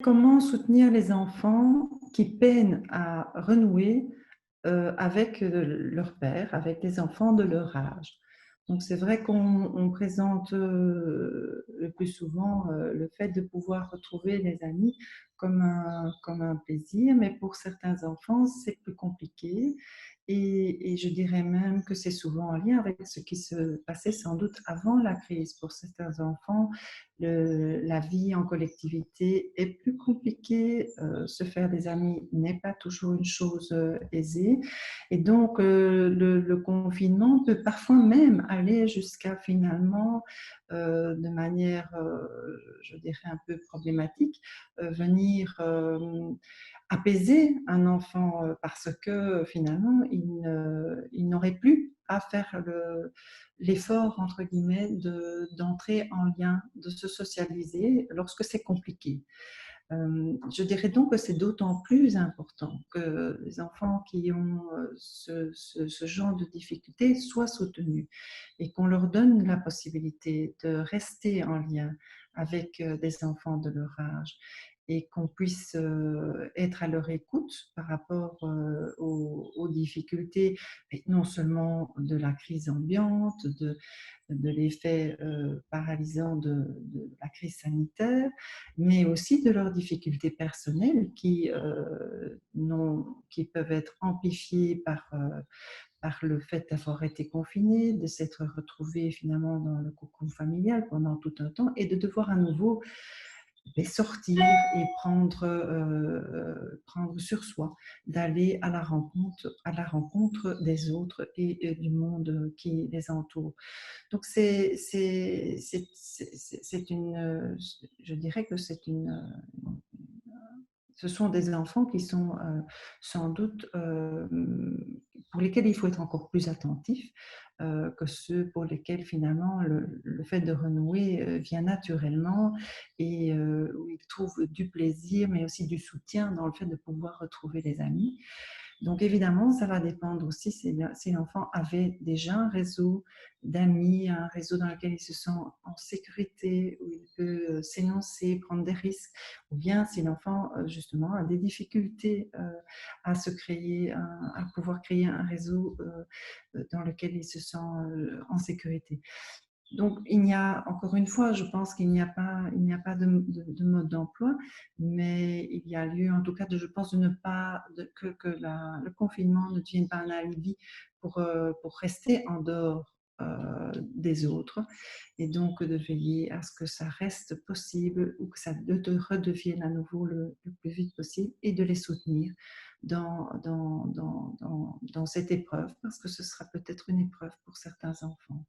comment soutenir les enfants qui peinent à renouer avec leur père, avec des enfants de leur âge. Donc c'est vrai qu'on présente le plus souvent le fait de pouvoir retrouver les amis comme un plaisir, mais pour certains enfants, c'est plus compliqué. Et je dirais même que c'est souvent en lien avec ce qui se passait sans doute avant la crise. Pour certains enfants, la vie en collectivité est plus compliquée. Se faire des amis n'est pas toujours une chose aisée. Et donc, le confinement peut parfois même aller jusqu'à finalement, de manière, je dirais, un peu problématique, venir apaiser un enfant parce que finalement, il n'aurait plus à faire l'effort, entre guillemets, d'entrer en lien, de se socialiser lorsque c'est compliqué. Je dirais donc que c'est d'autant plus important que les enfants qui ont ce genre de difficultés soient soutenus et qu'on leur donne la possibilité de rester en lien avec des enfants de leur âge et qu'on puisse être à leur écoute par rapport aux difficultés, mais non seulement de la crise ambiante, de l'effet paralysant de la crise sanitaire, mais aussi de leurs difficultés personnelles qui peuvent être amplifiées par le fait d'avoir été confinés, de s'être retrouvés finalement dans le cocon familial pendant tout un temps et de devoir à nouveau sortir et prendre sur soi, d'aller à la rencontre des autres et du monde qui les entoure. Donc c'est une, je dirais que ce sont des enfants qui sont sans doute pour lesquels il faut être encore plus attentif que ceux pour lesquels finalement le fait de renouer vient naturellement et où ils trouvent du plaisir mais aussi du soutien dans le fait de pouvoir retrouver les amis. Donc évidemment, ça va dépendre aussi si l'enfant avait déjà un réseau d'amis, un réseau dans lequel il se sent en sécurité, où il peut s'énoncer, prendre des risques, ou bien si l'enfant justement a des difficultés à se créer, à pouvoir créer un réseau dans lequel il se sent en sécurité. Donc, il n'y a, encore une fois, je pense il n'y a pas de mode d'emploi, mais il y a lieu, en tout cas, je pense, de ne pas, le confinement ne devienne pas un alibi pour rester en dehors des autres, et donc de veiller à ce que ça reste possible ou que ça redevienne à nouveau le plus vite possible et de les soutenir dans cette épreuve, parce que ce sera peut-être une épreuve pour certains enfants.